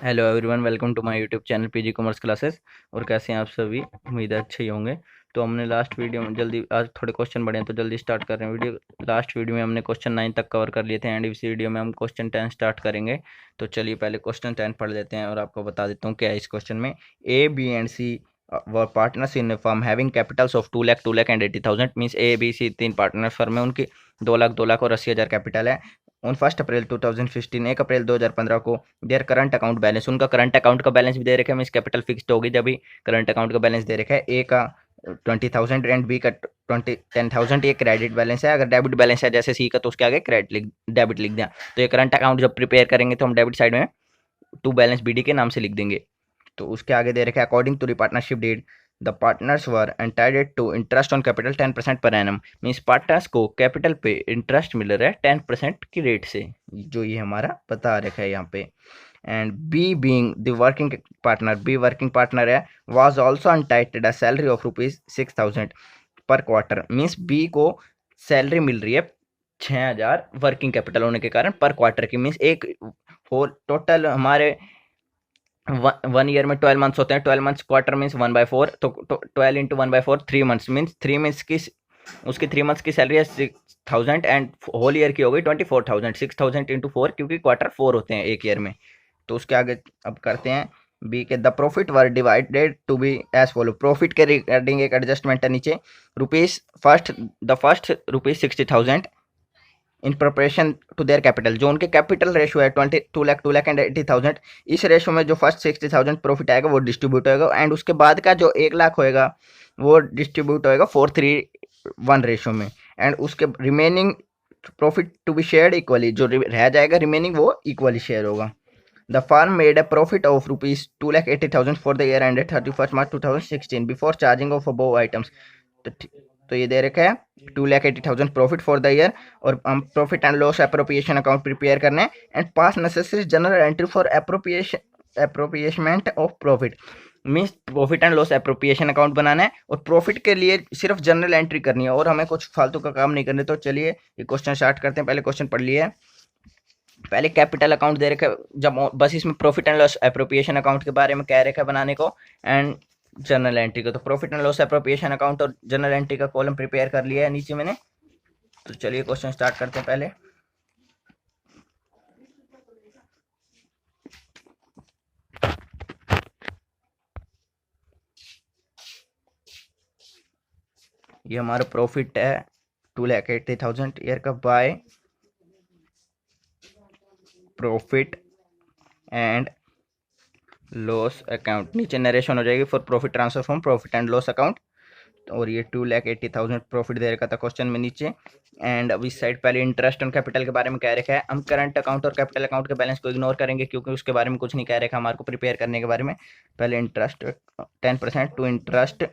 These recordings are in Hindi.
Hello everyone, welcome to my YouTube channel PG commerce classes. और कैसे हैं आप सभी? उम्मीद है अच्छे ही होंगे। तो हमने लास्ट वीडियो में जल्दी, आज थोड़े क्वेश्चन बढ़े हैं तो जल्दी स्टार्ट कर रहे हैं वीडियो। लास्ट वीडियो में हमने क्वेश्चन 9 तक कवर कर लिए थे एंड इस वीडियो में हम क्वेश्चन 10 स्टार्ट करेंगे। तो चलिए पहले क्वेश्चन 10 पढ़ लेते हैं और आपको बता देता हूँ क्या है इस क्वेश्चन में। A B and C were partners in firm having capitals of 2 lakh and 80,000। Means A B C तीन पार्टनर फर्म है, उनकी 2 लाख और 80,000 कैपिटल है। ऑन 1 अप्रैल 2015, 1 अप्रैल 2015 को देयर करंट अकाउंट बैलेंस, उनका करंट अकाउंट का बैलेंस भी दे रखा है। मीन्स कैपिटल फिक्स्ड होगी जब भी करंट अकाउंट का बैलेंस दे रखा है। ए का 20,000 एंड बी का 10,000। ये क्रेडिट बैलेंस है। अगर डेबिट बैलेंस है जैसे सी का तो उसके आगे क्रेडिट लिख, डेबिट लिख दिया। तो ये करंट अकाउंट जब प्रिपेयर करेंगे तो हम डेबिट साइड में टू बैलेंस बीडी के नाम से लिख देंगे। तो उसके आगे दे रखा है according to the partnership deed the partners were entitled to interest on capital 10% per annum. Means partners को कैपिटल पे इंटरेस्ट मिल रहा है 10% की रेट से, जो ये हमारा बता रखा है यहाँ पे। And B being the working partner, B working partner है, was also entitled a salary of ₹6,000 per quarter. Means B को सैलरी मिल रही है 6,000 वर्किंग कैपिटल होने के कारण पर क्वार्टर की। मीन्स एक होल टोटल हमारे 1 ईयर में 12 मंथ्स होते हैं। 12 मंथ्स क्वार्टर मीन्स 1/4, तो 12 इंटू 1/4 3 मंथ्स। मीन्स 3 मंथ्स की उसकी 3 मंथ्स की सैलरी है 6,000 एंड होल ईयर की हो गई 24,000। 6,000 इंटू 4, क्योंकि क्वार्टर 4 होते हैं एक ईयर में। तो उसके आगे अब करते हैं बी के। The profit were divided to be as follow. Profit के रिगार्डिंग एक एडजस्टमेंट है नीचे। Rupees first, the first ₹60,000 in proportion to their capital. जो उनके कैपिटल रेशियो है 2 लाख एंड 80,000, इस रेशियो में जो फर्स्ट 60,000 प्रॉफिट आएगा वो डिस्ट्रीब्यूट होएगा। एंड उसके बाद का जो 1 लाख होएगा वो डिस्ट्रीब्यूट होएगा 4:3:1 रेशियो में। एंड उसके remaining profit to be shared equally, जो रह जाएगा रिमेनिंग वो इक्वली शेयर होगा। The firm made a profit of ₹2,80,000 for the year ended 31 March 2016 before charging of above items. तो तो ये दे रखा है 2,80,000 प्रॉफिट फॉर द ईयर। और हम profit and loss appropriation account prepare करने हैं and pass necessary journal entry for appropriation of profit. Means profit and loss appropriation account बनाना है और प्रॉफिट के लिए सिर्फ जनरल एंट्री करनी है और हमें कुछ फालतू का काम नहीं करने। तो चलिए ये क्वेश्चन स्टार्ट करते हैं। पहले क्वेश्चन पढ़ लिए। पहले कैपिटल अकाउंट दे रखा है, जब बस इसमें profit and loss appropriation account के बारे में कह रखा है बनाने को एंड जनरल एंट्री को। तो profit and loss appropriation account और जनरल एंट्री का कॉलम प्रिपेयर कर लिया है नीचे मैंने। तो चलिए क्वेश्चन स्टार्ट करते हैं। पहले ये हमारा प्रॉफिट है 2,80,000 ईयर का by profit and loss account. नीचे नरेशन हो जाएगी for profit transfer from profit and loss account. और ये 2,80,000 प्रॉफिट दे रखा था क्वेश्चन में नीचे। एंड अब इस साइड पहले इंटरेस्ट ऑन कैपिटल के बारे में कह रखा है। हम करंट अकाउंट और कैपिटल अकाउंट के बैलेंस को इग्नोर करेंगे क्योंकि उसके बारे में कुछ नहीं कह रखा हमारे को प्रिपेयर करने के बारे में। पहले interest 10% to interest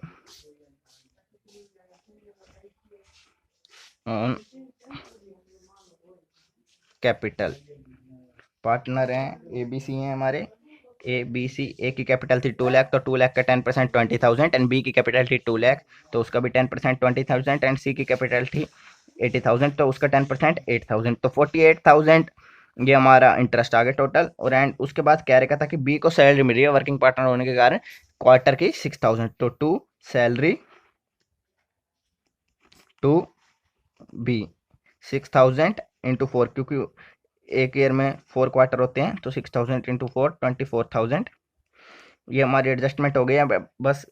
on capital. Partner हैं ए बी सी हैं हमारे। ए बी सी, ए की कैपिटल थी 2 लाख, तो 2 लाख का 10% 20,000 एंड बी की कैपिटल थी 2 लाख, तो उसका भी 10% 20,000 एंड सी की कैपिटल थी 80,000, तो उसका 10% 8,000, तो 48,000 ये हमारा इंटरेस्ट आ गया टोटल। और एंड उसके बाद क्या रखा था कि बी को सैलरी मिल रही है वर्किंग पार्टनर होने के कारण क्वार्टर की 6,000, तो to salary to be 6,000 into 4, क्योंकि एक ईयर में 4 क्वार्टर होते हैं, तो 6,000 इंटू 4 24,000। ये हमारी एडजस्टमेंट हो गई है बस।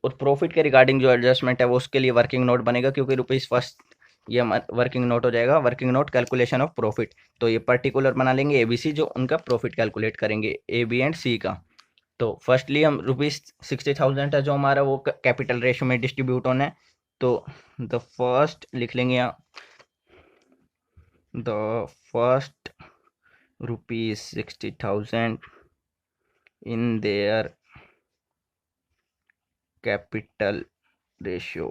और प्रॉफिट के रिगार्डिंग जो एडजस्टमेंट है वो उसके लिए वर्किंग नोट बनेगा, क्योंकि रुपीज़ फर्स्ट ये वर्किंग नोट हो जाएगा, working note calculation of profit. तो ये पर्टिकुलर बना लेंगे ए बी सी, जो उनका प्रॉफिट कैलकुलेट करेंगे ए बी एंड सी का। तो फर्स्टली हम ₹60,000 है जो हमारा वो कैपिटल रेशो में डिस्ट्रीब्यूट होना है। तो द फर्स्ट लिख लेंगे यहाँ, the first ₹60,000 in their capital ratio,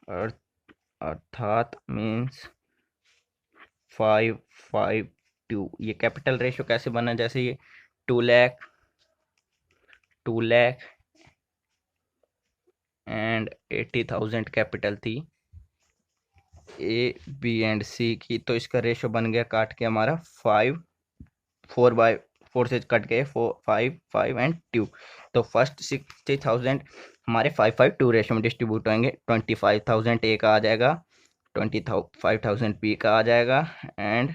अर्थात मीन्स 5:5:2। ये कैपिटल रेशियो कैसे बना? जैसे ये 2 लाख, 2 लाख एंड 80,000 कैपिटल थी ए बी एंड सी की, तो इसका रेशियो बन गया काट के हमारा 5 4 से कट गए 4 5 5 एंड 2। तो फर्स्ट 60,000 हमारे 5 5 2 रेशो में डिस्ट्रीब्यूट होंगे। 25,000 ए का आ जाएगा, 25,000 बी का आ जाएगा एंड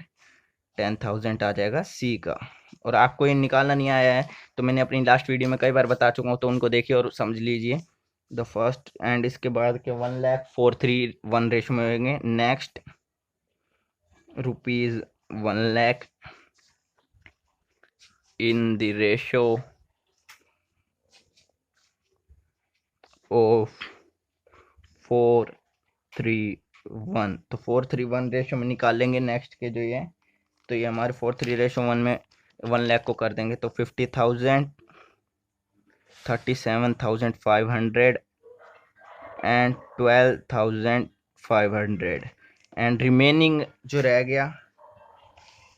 10,000 आ जाएगा सी का। और आपको ये निकालना नहीं आया है तो मैंने अपनी लास्ट वीडियो में कई बार बता चुका हूँ, तो उनको देखिए और समझ लीजिए। द फर्स्ट एंड इसके बाद के 1,04,3 1 रेशो में होंगे। Next rupees 1,00,000 in the ratio of 4:3:1। तो 4:3:1 रेशो में निकाल लेंगे नेक्स्ट के जो ये, तो ये हमारे 4:3:1 में 1,00,000 को कर देंगे तो 50,000, 37,500 एंड 12,500 एंड रिमेनिंग जो रह गया।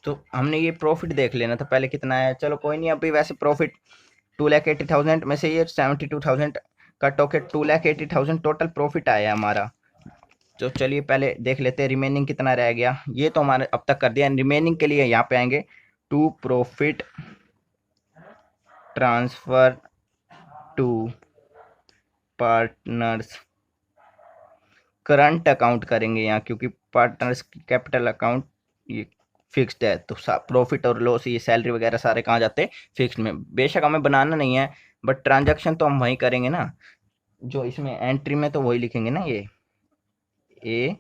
तो हमने ये प्रॉफिट देख लेना था पहले कितना है। चलो कोई नहीं, अभी वैसे प्रॉफिट 2,80,000 में से ये 72,000 कट होके 2,80,000 टोटल प्रॉफिट आया हमारा। तो चलिए पहले देख लेते हैं रिमेनिंग कितना रह गया। ये तो हमारे अब तक कर दिया। रिमेनिंग के लिए यहाँ पे आएंगे to profit transfer to partners current account करेंगे यहाँ, क्योंकि पार्टनर्स कैपिटल अकाउंट ये फिक्स्ड है। तो प्रॉफिट और लॉस ये सैलरी वगैरह सारे कहाँ जाते हैं, फिक्स्ड में। बेशक हमें बनाना नहीं है बट ट्रांजैक्शन तो हम वहीं करेंगे ना, जो इसमें एंट्री में तो वही लिखेंगे ना, ये A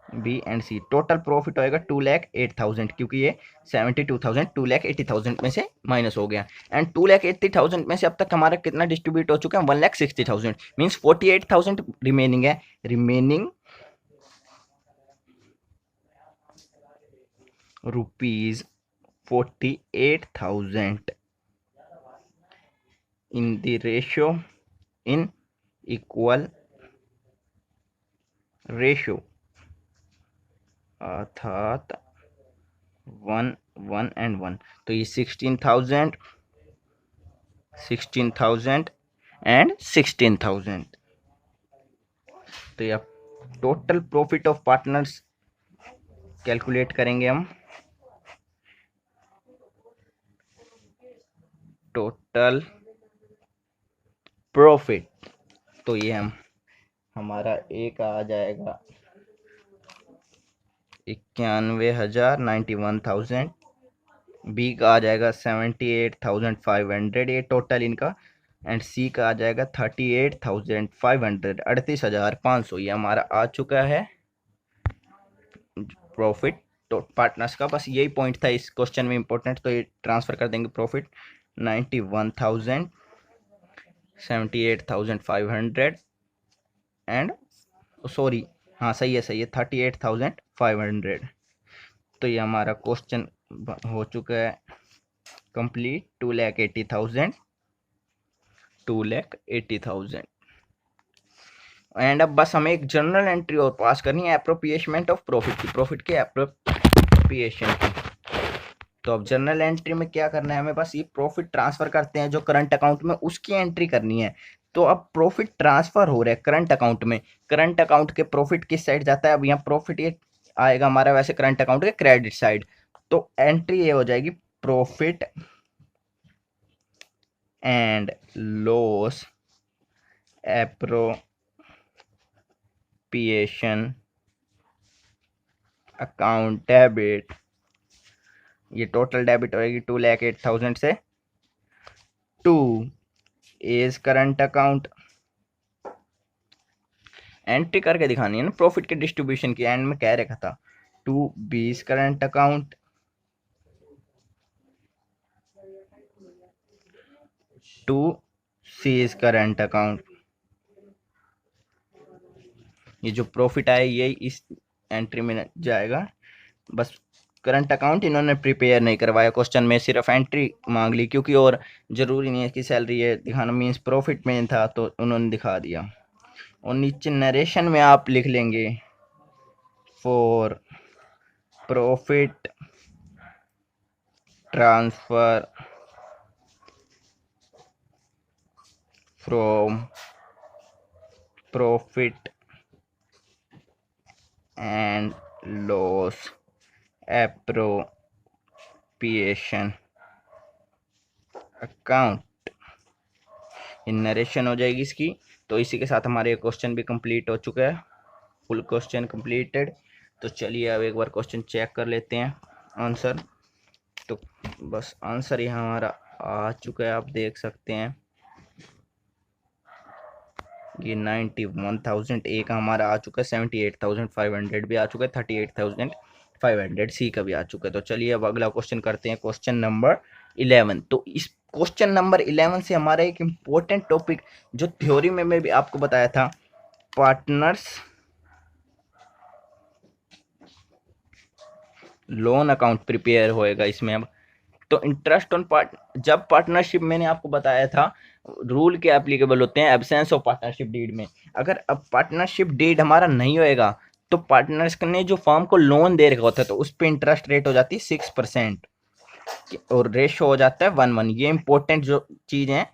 B and C. Total profit होएगा 2,08,000, क्योंकि ये 72,000 2,80,000 में से माइनस हो गया। एंड 2,80,000 में से अब तक हमारा कितना डिस्ट्रीब्यूट हो चुका है, 1,60,000 मीन्स 48,000 रिमेनिंग है। Remaining rupees 48,000 in the ratio in equal ratio अर्थात 1 1 एंड 1। तो ये 16,000 एंड 16,000। तो ये total profit of partners calculate करेंगे हम। टोटल प्रॉफिट, तो ये हमारा ए का आ जाएगा 91,000 91,000, बी का आ जाएगा 78,500 ये टोटल इनका, एंड सी का आ जाएगा 38,500 38,500। ये हमारा आ चुका है प्रॉफिट तो पार्टनर्स का। बस यही पॉइंट था इस क्वेश्चन में इंपॉर्टेंट, तो ये ट्रांसफर कर देंगे प्रॉफिट 91,000 78,500 एंड सॉरी हाँ सही है 38,500। तो ये हमारा क्वेश्चन हो चुका है कंप्लीट। 2,80,000 एंड अब बस हमें एक जनरल एंट्री और पास करनी है, अप्रोप्रिएशमेंट ऑफ प्रॉफिट की, प्रॉफिट के अप्रोप्रिएशन की। तो अब जनरल एंट्री में क्या करना है हमें, बस ये प्रॉफिट ट्रांसफर करते हैं जो करंट अकाउंट में, उसकी एंट्री करनी है। तो अब प्रॉफिट ट्रांसफर हो रहा है करंट अकाउंट में, करंट अकाउंट के प्रॉफिट किस साइड जाता है, अब यहाँ प्रॉफिट ये आएगा हमारा वैसे करंट अकाउंट के क्रेडिट साइड। तो एंट्री ये हो जाएगी profit and loss appropriation account debit. ये टोटल डेबिट होगी 2,08,000 से two is current account. Entry करके दिखानी है ना प्रॉफिट के डिस्ट्रीब्यूशन की, एंड में कह रखा था to B is current account, to C is current account. ये जो प्रॉफिट आए ये इस एंट्री में जाएगा। बस करंट अकाउंट इन्होंने प्रिपेयर नहीं करवाया क्वेश्चन में, सिर्फ एंट्री मांग ली, क्योंकि और ज़रूरी नहीं है कि सैलरी ये दिखाना, मीन्स प्रॉफिट में था तो उन्होंने दिखा दिया। और नीचे नरेशन में आप लिख लेंगे for profit transfer from profit and loss appropriation account, in narration हो जाएगी इसकी। तो इसी के साथ हमारे क्वेश्चन भी कंप्लीट हो चुका है, फुल क्वेश्चन कंप्लीटेड। तो चलिए अब एक बार क्वेश्चन चेक कर लेते हैं आंसर। तो बस आंसर यहाँ हमारा आ चुका है, आप देख सकते हैं ये 91,000 ए का हमारा आ चुका है, 78,500 भी आ चुका है, 38,500 सी का भी आ चुका है। तो चलिए अब अगला क्वेश्चन करते हैं, क्वेश्चन नंबर 11। तो इस क्वेश्चन नंबर 11 से हमारा एक इम्पोर्टेंट टॉपिक जो थ्योरी में मैं भी आपको बताया था, पार्टनर्स लोन अकाउंट प्रिपेयर होएगा इसमें। अब तो इंटरेस्ट ऑन जब पार्टनरशिप मैंने आपको बताया था रूल के एप्लीकेबल होते हैं एब्सेंस ऑफ पार्टनरशिप डीड में। अगर अब पार्टनरशिप डीड हमारा नहीं होएगा तो पार्टनर्स ने जो फर्म को लोन दे रखा होता है तो उस पर इंटरेस्ट रेट हो जाती है 6% और रेशो हो जाता है 1:1। ये इंपॉर्टेंट जो चीज़ है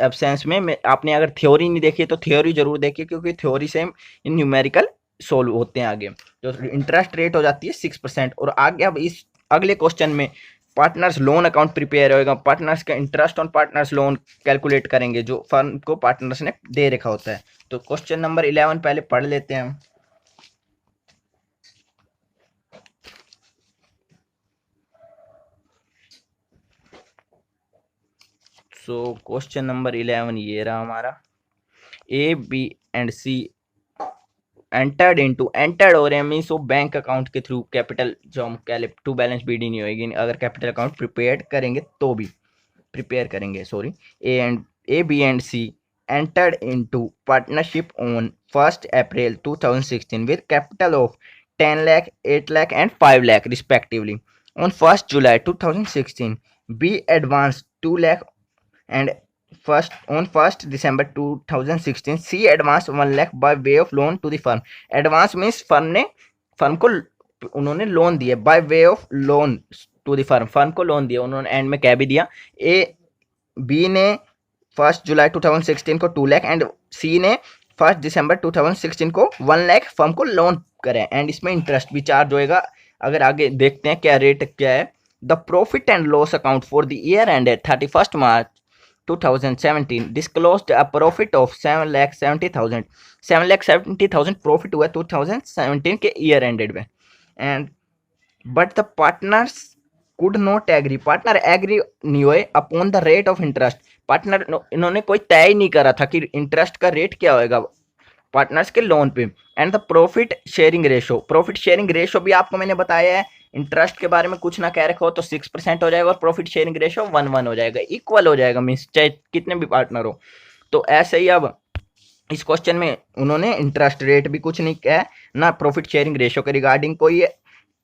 एब्सेंस में आपने अगर थ्योरी नहीं देखी तो थ्योरी जरूर देखिए, क्योंकि थ्योरी से न्यूमेरिकल सोल्व होते हैं आगे। जो इंटरेस्ट रेट हो जाती है 6%। और आगे अब इस अगले क्वेश्चन में पार्टनर्स लोन अकाउंट प्रिपेयर होएगा, पार्टनर्स का interest on partners loan calculate करेंगे जो फर्म को पार्टनर्स ने दे रखा होता है। तो क्वेश्चन नंबर 11 पहले पढ़ लेते हैं हम। सो क्वेश्चन नंबर 11 ये रहा हमारा, A B and C entered हो रहे हैं मीन्स वो बैंक अकाउंट के थ्रू कैपिटल जो हम टू बैलेंस बीडी नहीं होएगी, अगर कैपिटल अकाउंट प्रिपेयर करेंगे तो भी प्रिपेयर करेंगे sorry. A B and C entered into partnership on 1st April 2016 with capital of 10 lakh, 8 lakh and 5 lakh respectively. On 1st July 2016, B advanced 2 lakh and on 1st December 2016 C advanced 1 lakh by way of loan to the firm. Advance means firm को उन्होंने लोन दिया, by way of loan to the firm को लोन दिया उन्होंने, एंड में क्या भी दिया, बी ने 1 जुलाई 2016 को 2 लाख एंड सी ने 1 दिसंबर 2016 को 1 लाख फर्म को लोन करें, एंड इसमें इंटरेस्ट भी चार्ज होएगा। अगर आगे देखते हैं क्या रेट क्या है। The profit and loss account for the year ended 31 March 2017 disclosed a profit of 7,70,000 profit हुआ 2017 के ईयर एंडेड में, and but the partners could not agree, partner agree नहीं हुए upon the rate of interest. Partner इन्होंने कोई तय नहीं करा था कि इंटरेस्ट का रेट क्या होएगा पार्टनर्स के लोन पे। And the profit sharing ratio भी आपको मैंने बताया है, इंटरेस्ट के बारे में कुछ ना कह रखा हो तो 6% हो जाएगा और प्रॉफिट शेयरिंग रेशो 1:1 हो जाएगा, इक्वल हो जाएगा मीन्स चाहे कितने भी पार्टनर हो। तो ऐसे ही अब इस क्वेश्चन में उन्होंने इंटरेस्ट रेट भी कुछ नहीं कहा ना, प्रॉफिट शेयरिंग रेशो के रिगार्डिंग कोई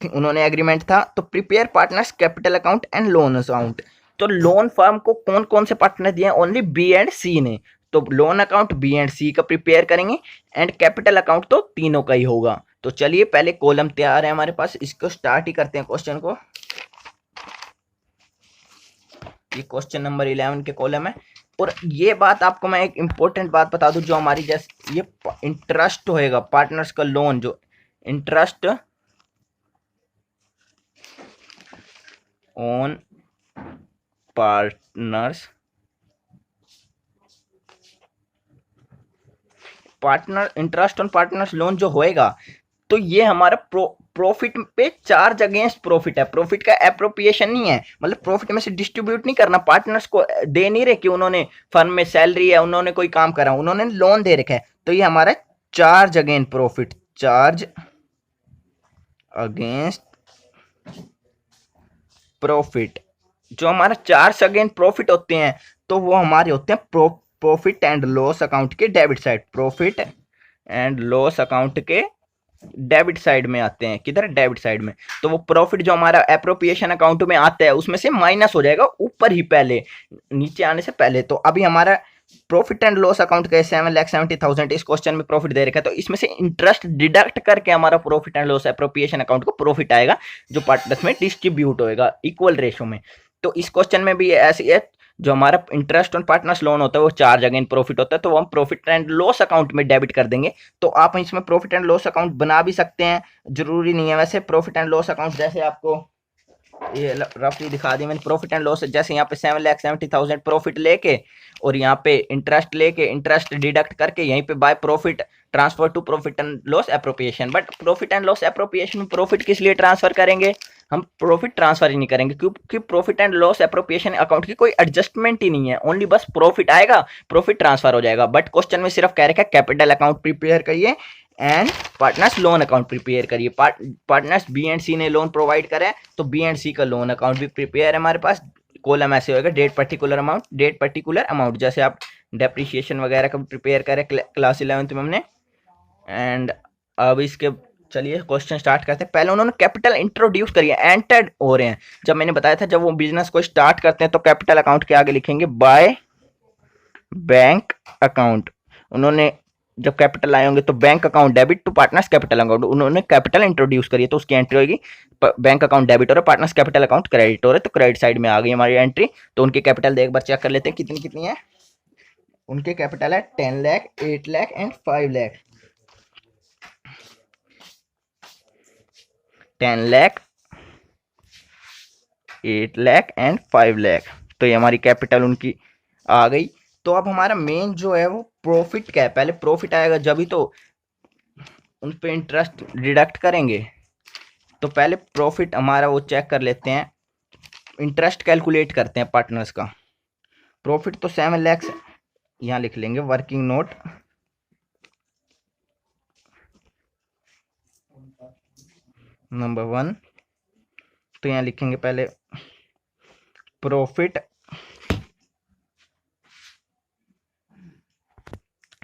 उन्होंने एग्रीमेंट था। तो prepare partners capital account and loan account, तो लोन फर्म को कौन कौन से पार्टनर दिए, ओनली बी एंड सी ने। तो लोन अकाउंट बी एंड सी का प्रिपेयर करेंगे एंड कैपिटल अकाउंट तो तीनों का ही होगा। तो चलिए पहले कॉलम तैयार है हमारे पास, इसको स्टार्ट ही करते हैं क्वेश्चन को। ये क्वेश्चन नंबर 11 के कॉलम है। और ये बात आपको मैं एक इंपॉर्टेंट बात बता दूं, जो हमारी जैसे ये इंटरेस्ट होएगा पार्टनर्स का लोन, जो interest on partners interest on partners loan जो होएगा तो ये हमारा प्रॉफिट पे चार्ज अगेंस्ट प्रॉफिट है। प्रॉफिट का एप्रोप्रिएशन नहीं है, मतलब प्रॉफिट में से डिस्ट्रीब्यूट नहीं करना, पार्टनर्स को दे नहीं रहे कि उन्होंने फर्म में सैलरी है, उन्होंने कोई काम करा, उन्होंने लोन दे रखा है। तो ये हमारा charge against profit, charge against profit, जो हमारा चार्ज अगेंस्ट प्रॉफिट होते हैं तो वो हमारे होते हैं प्रॉफिट एंड लॉस अकाउंट के debit side, profit and loss account के डेबिट साइड में आते हैं। किधर, डेबिट साइड में। तो वो प्रॉफिट जो हमारा एप्रोप्रिएशन अकाउंट में आता है उसमें से माइनस हो जाएगा ऊपर ही, पहले नीचे आने से पहले। तो अभी हमारा प्रॉफिट एंड लॉस अकाउंट का 7,70,000 इस क्वेश्चन में प्रॉफिट दे रखा है, तो इसमें से इंटरेस्ट डिडक्ट करके हमारा profit and loss appropriation account को प्रॉफिट आएगा जो पार्टनर्स में डिस्ट्रीब्यूट होएगा इक्वल रेशो में। तो इस क्वेश्चन में भी ऐसी है, जो हमारा इंटरेस्ट ऑन पार्टनर्स लोन होता है वो चार्ज अगेंस्ट प्रॉफिट होता है, तो वो हम प्रॉफिट एंड लॉस अकाउंट में डेबिट कर देंगे। तो आप इसमें प्रॉफिट एंड लॉस अकाउंट बना भी सकते हैं, जरूरी नहीं है वैसे। प्रॉफिट एंड लॉस अकाउंट जैसे आपको ये रफली दिखा दी मैंने प्रॉफिट एंड लॉस। जैसे यहाँ पे 7,70,000 प्रॉफिट लेके और यहाँ पे इंटरेस्ट लेके इंटरेस्ट डिडक्ट करके यहीं पे by profit transfer to profit and loss appropriation. But profit and loss appropriation में प्रॉफिट किस लिए ट्रांसफर करेंगे? हम प्रॉफिट ट्रांसफर ही नहीं करेंगे क्योंकि profit and loss appropriation account की कोई एडजस्टमेंट ही नहीं है, ओनली बस प्रॉफिट आएगा प्रॉफिट ट्रांसफर हो जाएगा। बट क्वेश्चन में सिर्फ कह रखा है कैपिटल अकाउंट प्रिपेयर करिए and partners loan account prepare करिए। पार्टनर्स बी एंड सी ने लोन प्रोवाइड करा है तो बी एंड सी का लोन अकाउंट भी प्रिपेयर है हमारे पास। कॉलम ऐसे होगा डेट पर्टिकुलर अमाउंट, जैसे आप डेप्रिसिएशन वगैरह का प्रिपेयर करें क्लास 11th में हमने। एंड अब इसके चलिए क्वेश्चन स्टार्ट करते हैं। पहले उन्होंने कैपिटल इंट्रोड्यूस करिए, एंटर्ड हो रहे हैं। जब मैंने बताया था जब वो बिजनेस को स्टार्ट करते हैं तो कैपिटल अकाउंट के आगे लिखेंगे बाय बैंक अकाउंट। उन्होंने जब कैपिटल आए होंगे तो bank account debit to partners capital account, उन्होंने कैपिटल इंट्रोड्यूस करी है तो उसकी एंट्री होगी बैंक अकाउंट डेबिट हो रहा है, पार्टनर्स कैपिटल अकाउंट क्रेडिट हो रहा है, तो क्रेडिट साइड में आ गई हमारी एंट्री। तो उनकी कैपिटल एक बार चेक कर लेते हैं कितनी कितनी है। उनके कैपिटल है 10 लाख, 8 लाख एंड 5 लाख। 10 लाख, 8 लाख एंड 5 लाख, तो ये हमारी कैपिटल उनकी आ गई। तो अब हमारा मेन जो है वो प्रॉफिट क्या है, पहले प्रॉफिट आएगा जब ही तो उन पे इंटरेस्ट डिडक्ट करेंगे। तो पहले प्रॉफिट हमारा वो चेक कर लेते हैं, इंटरेस्ट कैलकुलेट करते हैं पार्टनर्स का। प्रॉफिट तो 7 लाख यहाँ लिख लेंगे वर्किंग नोट नंबर 1। तो यहाँ लिखेंगे पहले प्रॉफिट,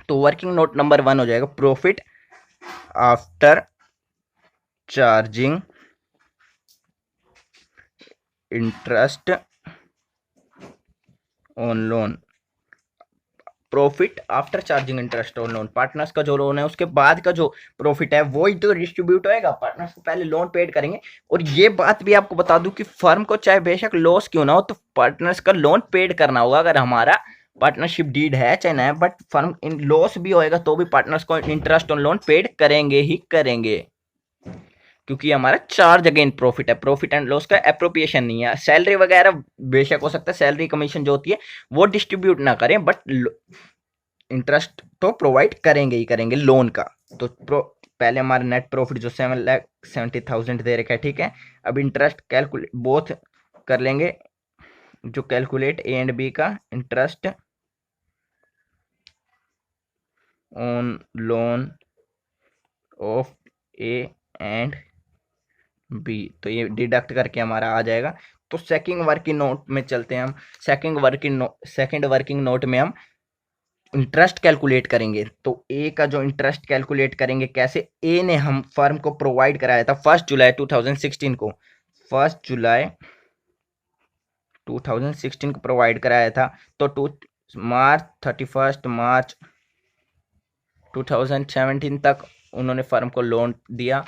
तो वर्किंग नोट नंबर 1 हो जाएगा profit after charging interest on loan. Profit after charging interest on loan, partners का जो लोन है उसके बाद का जो प्रॉफिट है वो ही तो डिस्ट्रीब्यूट होएगा। पार्टनर्स को पहले लोन पेड करेंगे। और ये बात भी आपको बता दूं कि फर्म को चाहे बेशक लॉस क्यों ना हो तो पार्टनर्स का लोन पेड करना होगा। अगर हमारा पार्टनरशिप डीड है चाहे ना है, बट फर्म इन लॉस भी होएगा तो भी पार्टनर्स को इंटरेस्ट ऑन लोन पेड करेंगे ही करेंगे, क्योंकि हमारा चार्ज अगेन प्रॉफिट है। प्रॉफिट एंड लॉस का एप्रोप्रिएशन नहीं है। सैलरी वगैरह बेशक हो सकता है सैलरी कमीशन जो होती है वो डिस्ट्रीब्यूट ना करें, बट इंटरेस्ट तो प्रोवाइड करेंगे ही करेंगे लोन का। तो पहले हमारा नेट प्रॉफिट जो 7,70,000 दे रखा है, ठीक है। अब इंटरेस्ट कैलकुलेट बोथ कर लेंगे, जो कैलकुलेट ए एंड बी का interest on loan of A and B, तो ये डिडक्ट करके हमारा आ जाएगा। तो सेकंड वर्किंग नोट में चलते हैं हम। सेकंड वर्किंग नोट में हम इंटरेस्ट कैलकुलेट करेंगे। तो ए का जो इंटरेस्ट कैलकुलेट करेंगे कैसे, ए ने हम फर्म को प्रोवाइड कराया था 1 जुलाई 2016 को, 1 जुलाई 2016 को प्रोवाइड कराया था। तो 31 मार्च 2017 तक उन्होंने फर्म को लोन दिया।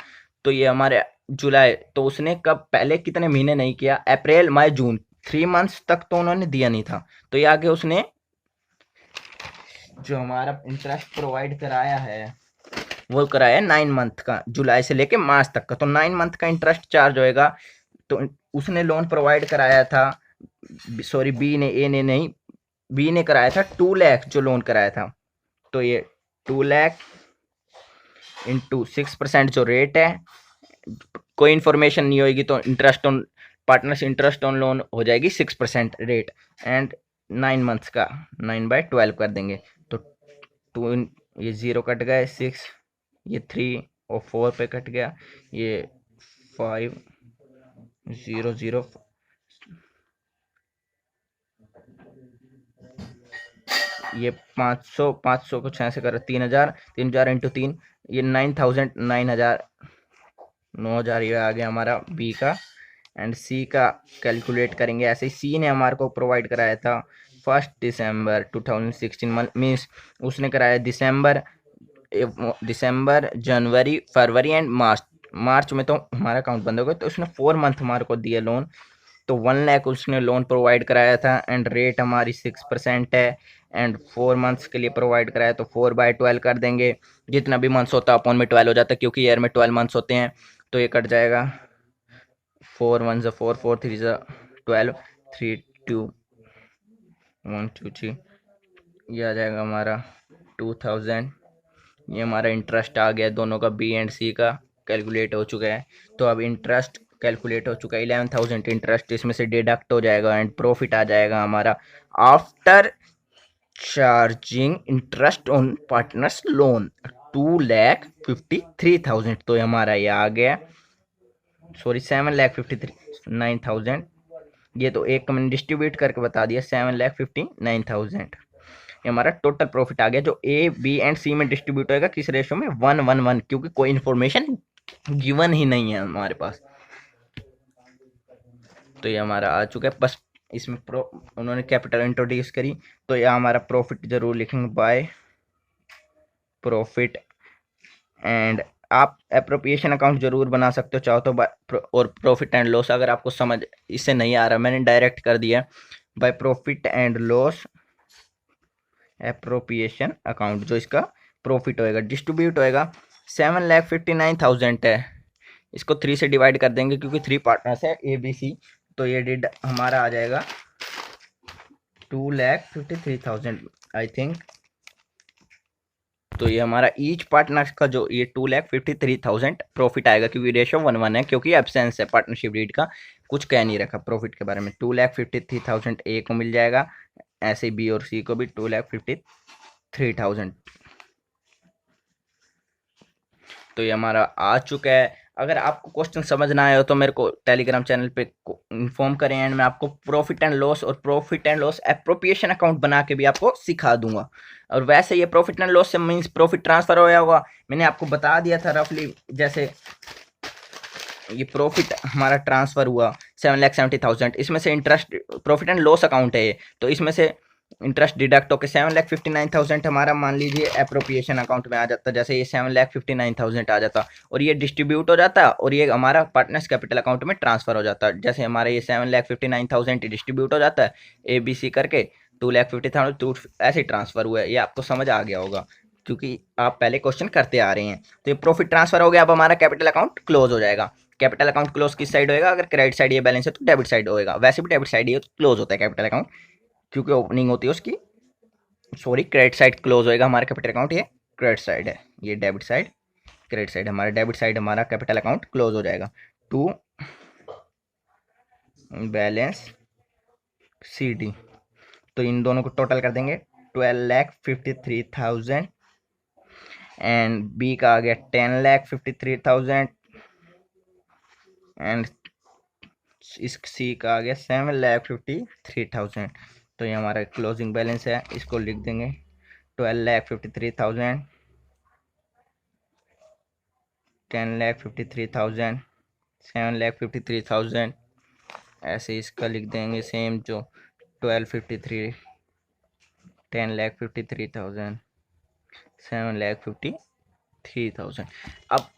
तो ये हमारे जुलाई, तो उसने कब पहले कितने महीने नहीं किया, अप्रैल मई जून, 3 मंथ्स तक तो उन्होंने दिया नहीं था। तो ये आगे उसने जो हमारा इंटरेस्ट प्रोवाइड कराया है वो कराया है 9 मंथ का, जुलाई से लेके मार्च तक का। तो 9 मंथ का इंटरेस्ट चार्ज होएगा। तो उसने लोन प्रोवाइड कराया था, सॉरी बी ने, ए ने नहीं, बी ने कराया था 2 लाख जो लोन कराया था। तो ये 2 लाख इंटू 6% जो रेट है, कोई इन्फॉर्मेशन नहीं होगी तो interest on partners interest on loan हो जाएगी 6% रेट। एंड 9 मंथ्स का 9/12 कर देंगे। तो 2 ये 0 कट गए, 6 ये 3 और 4 पे कट गया, ये 5 0 0, ये 500 को 6 से कर 3,000 इंटू 3, ये 9,000 9,000 ये आ गया हमारा बी का। एंड सी का कैलकुलेट करेंगे ऐसे ही। सी ने हमारे को प्रोवाइड कराया था 1 दिसंबर 2016, मीन्स उसने कराया दिसंबर जनवरी फरवरी एंड मार्च में तो हमारा अकाउंट बंद हो गया। तो उसने 4 मंथ हमारे को दिए लोन। तो 1 लाख उसने लोन प्रोवाइड कराया था एंड रेट हमारी 6% है। एंड 4 मंथ्स के लिए प्रोवाइड कराया तो 4/12 कर देंगे। जितना भी मंथ्स होता है अपॉन में 12 हो जाता है, क्योंकि ईयर में 12 मंथ्स होते हैं। तो ये कट जाएगा 4 1 ज़ा 4 4 3 ज़ा 12 3 2 1 2 3, ये आ जाएगा हमारा 2000। ये हमारा इंटरेस्ट आ गया, दोनों का बी एंड सी का कैलकुलेट हो चुका है। तो अब इंटरेस्ट कैलकुलेट हो चुका है, 11,000 इंटरेस्ट इसमें से डिडक्ट हो जाएगा एंड प्रॉफिट आ जाएगा हमारा after charging interest on partners loan 2,53,000। तो ये हमारा ये आ गया, सॉरी 7,59,000। ये तो एक का मैंने डिस्ट्रीब्यूट करके बता दिया, 7,59,000। ये हमारा टोटल प्रॉफिट आ गया, जो ए बी एंड सी में डिस्ट्रीब्यूट होएगा किस रेशो में, 1 1 1, क्योंकि कोई इन्फॉर्मेशन गिवन ही नहीं है हमारे पास। तो ये हमारा आ चुका है, बस इसमें उन्होंने कैपिटल इंट्रोड्यूस करी। तो ये हमारा प्रॉफिट जरूर लिखेंगे, बाय प्रॉफिट। एंड आप अप्रोप्रिएशन अकाउंट जरूर बना सकते हो चाहो तो, और प्रॉफिट एंड लॉस अगर आपको समझ इससे नहीं आ रहा, मैंने डायरेक्ट कर दिया by profit and loss appropriation account. जो इसका प्रॉफिट होएगा डिस्ट्रीब्यूट होएगा 7,59,000 है, इसको 3 से डिवाइड कर देंगे क्योंकि 3 पार्टनर्स है ए बी सी। तो ये डिड हमारा आ जाएगा 2,53,000 आई थिंक। तो ये हमारा ईच पार्टनर का जो ये 2,53,000 प्रॉफिट आएगा, क्योंकि रेशो 1 1 है, क्योंकि एब्सेंस है पार्टनरशिप डीड का, कुछ कह नहीं रखा प्रॉफिट के बारे में। 2,53,000 ए को मिल जाएगा, ऐसे बी और सी को भी 2,53,000। तो ये हमारा आ चुका है। अगर आपको क्वेश्चन समझ ना आया हो तो मेरे को टेलीग्राम चैनल पे इन्फॉर्म करें, एंड मैं आपको प्रॉफिट एंड लॉस और profit and loss appropriation account बना के भी आपको सिखा दूंगा। और वैसे ये प्रॉफिट एंड लॉस से मीन्स प्रॉफिट ट्रांसफर होया होगा, मैंने आपको बता दिया था रफली। जैसे ये प्रॉफिट हमारा ट्रांसफर हुआ 7,70,000, इसमें से interest profit and loss account है ये, तो इसमें से इंटरेस्ट डिडक्ट होकर 7,59,000 हमारा मान लीजिए अप्रोप्रिएशन अकाउंट में आ जाता। जैसे ये 7,59,000 आ जाता और ये डिस्ट्रीब्यूट हो जाता और ये हमारा पार्टनर्स कैपिटल अकाउंट में ट्रांसफर हो जाता। जैसे हमारा ये 7,59,000 डिस्ट्रीब्यूट हो जाता है ए बी सी करके, 2,50,000 ऐसे ट्रांसफर हुआ है। ये आपको समझ आ गया होगा क्योंकि आप पहले क्वेश्चन करते आ रहे हैं। तो ये प्रॉफिट ट्रांसफर हो गया, अब हमारा कैपिटल अकाउंट क्लोज हो जाएगा। कैपिटल अकाउंट क्लोज किस साइड होएगा, अगर क्रेडिट साइड ये बैलेंस है तो डेबिट साइड होएगा, वैसे भी डेबिट साइड ये क्लोज होता है कैपिटल अकाउंट, क्योंकि ओपनिंग होती है उसकी। सॉरी, क्रेडिट साइड क्लोज होएगा हमारा कैपिटल अकाउंट, ये क्रेडिट साइड है, ये डेबिट साइड, क्रेडिट साइड हमारा डेबिट साइड, हमारा कैपिटल अकाउंट क्लोज हो जाएगा। टू बैलेंस सी डी, तो इन दोनों को टोटल कर देंगे 12,53,000 एंड बी का आ गया 10,53,000 एंड इस सी का आ गया 7,53,000। तो ये हमारा क्लोजिंग बैलेंस है, इसको लिख देंगे 12,53,000, 10,53,000, 7,53,000, ऐसे इसका लिख देंगे सेम जो 12,53, 10,53,000, 7,53,000। अब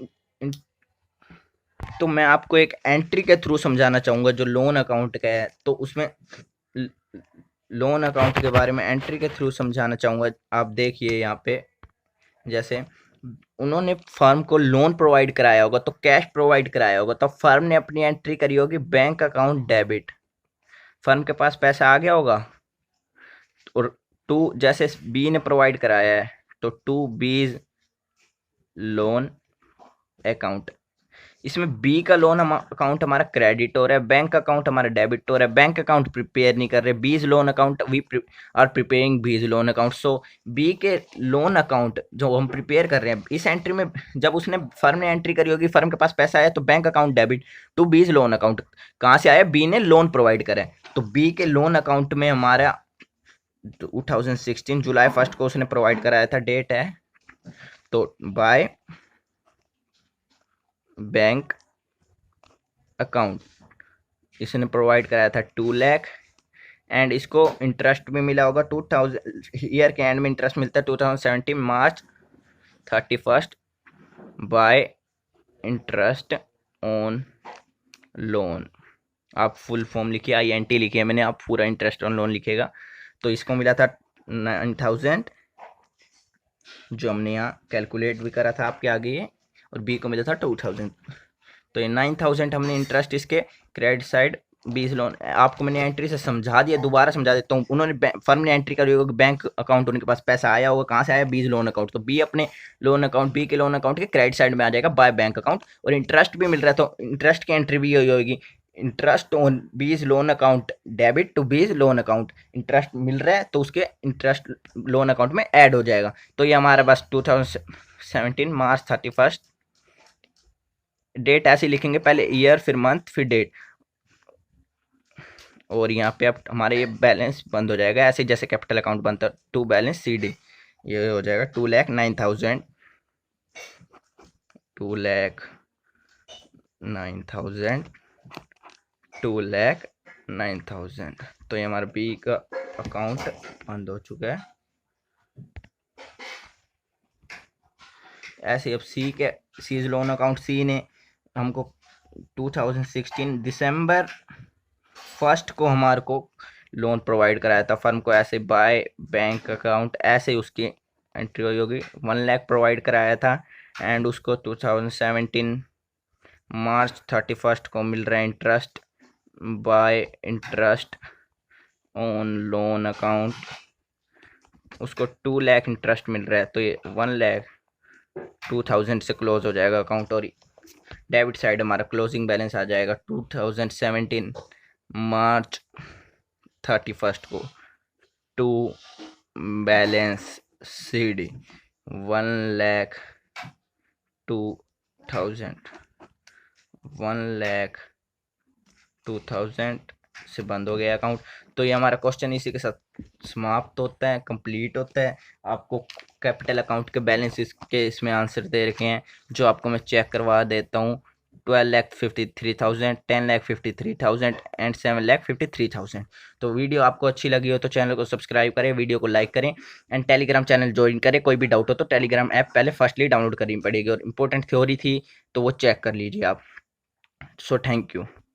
तो मैं आपको एक एंट्री के थ्रू समझाना चाहूँगा जो लोन अकाउंट का है। तो उसमें लोन अकाउंट के बारे में एंट्री के थ्रू समझाना चाहूँगा। आप देखिए यहाँ पे, जैसे उन्होंने फर्म को लोन प्रोवाइड कराया होगा तो कैश प्रोवाइड कराया होगा, तो फर्म ने अपनी एंट्री करी होगी बैंक अकाउंट डेबिट, फर्म के पास पैसा आ गया होगा। और टू, जैसे बी ने प्रोवाइड कराया है तो टू बीज लोन अकाउंट, इसमें बी का लोन अकाउंट हमारा क्रेडिट हो रहा है, बैंक अकाउंट हमारा डेबिट हो रहा है। बैंक अकाउंट प्रिपेयर नहीं कर रहे, B's loan account we are preparing B's loan account. So B के लोन अकाउंट जो हम प्रिपेयर कर रहे हैं, इस एंट्री में जब उसने फर्म ने एंट्री करी होगी, फर्म के पास पैसा आया तो बैंक अकाउंट डेबिट टू बीज लोन अकाउंट। कहाँ से आया, बी ने लोन प्रोवाइड करा है, तो बी के लोन अकाउंट में हमारा 2016 जुलाई 1 को उसने प्रोवाइड कराया था, डेट है। तो बाय बैंक अकाउंट इसने प्रोवाइड कराया था 2 लाख, एंड इसको इंटरेस्ट भी मिला होगा 2000 ईयर के एंड में इंटरेस्ट मिलता है 2017 मार्च 31 बाय इंटरेस्ट ऑन लोन। आप फुल फॉर्म लिखिए, INT लिखिए मैंने, आप पूरा इंटरेस्ट ऑन लोन लिखेगा। तो इसको मिला था 9,000 जो हमने यहाँ कैलकुलेट भी करा था आपके आगे ये, और बी को मिला था 2,000। तो ये 9000 हमने इंटरेस्ट इसके क्रेडिट साइड 20 लोन। आपको मैंने एंट्री से समझा दिया, दोबारा समझा देता हूँ। उन्होंने फर्म ने एंट्री करी होगी, बैंक अकाउंट उनके पास पैसा आया होगा, कहाँ से आया, 20 लोन अकाउंट। तो बी अपने लोन अकाउंट, बी के लोन अकाउंट के क्रेडिट साइड में आ जाएगा बाय बैंक अकाउंट, और इंटरेस्ट भी मिल रहा है तो इंटरेस्ट की एंट्री भी होगी, इंटरेस्ट ऑन बीज लोन अकाउंट डेबिट टू बीज लोन अकाउंट। इंटरेस्ट मिल रहा है तो उसके इंटरेस्ट लोन अकाउंट में ऐड हो जाएगा। तो ये हमारे पास 2017 मार्च 31, डेट ऐसे लिखेंगे, पहले ईयर फिर मंथ फिर डेट, और यहाँ पे अब हमारे ये बैलेंस बंद हो जाएगा ऐसे जैसे कैपिटल अकाउंट बनता है, टू बैलेंस सी डी। ये हो जाएगा 2,09,000, 2,09,000, 2,09,000। तो ये हमारा बी का अकाउंट बंद हो चुका है। ऐसे अब सी के सीज लोन अकाउंट, सी ने हमको 2016 दिसंबर 1 को हमारे को लोन प्रोवाइड कराया था फर्म को, ऐसे बाय बैंक अकाउंट, ऐसे उसकी एंट्री हुई होगी। 1 लाख प्रोवाइड कराया था, एंड उसको 2017 मार्च 31 को मिल रहा है interest by interest on loan account, उसको 2 लाख इंटरेस्ट मिल रहा है। तो ये 1,02,000 से क्लोज हो जाएगा अकाउंट, और डेबिट साइड हमारा क्लोजिंग बैलेंस आ जाएगा 2017 मार्च 31 को, टू बैलेंस सी डी 1,02,000, 1,02,000 से बंद हो गया अकाउंट। तो ये हमारा क्वेश्चन इसी के साथ समाप्त होता है, कंप्लीट होता है। आपको कैपिटल अकाउंट के बैलेंस के इसमें आंसर दे रखे हैं, जो आपको मैं चेक करवा देता हूँ। 12,53,000, 10,53,000 एंड 7,53,000। तो वीडियो आपको अच्छी लगी हो तो चैनल को सब्सक्राइब करें, वीडियो को लाइक करें, एंड टेलीग्राम चैनल ज्वाइन करें। कोई भी डाउट हो तो टेलीग्राम ऐप पहले फर्स्टली डाउनलोड करनी पड़ेगी, और इंपॉर्टेंट थ्योरी थी तो वो चेक कर लीजिए आप। So thank you.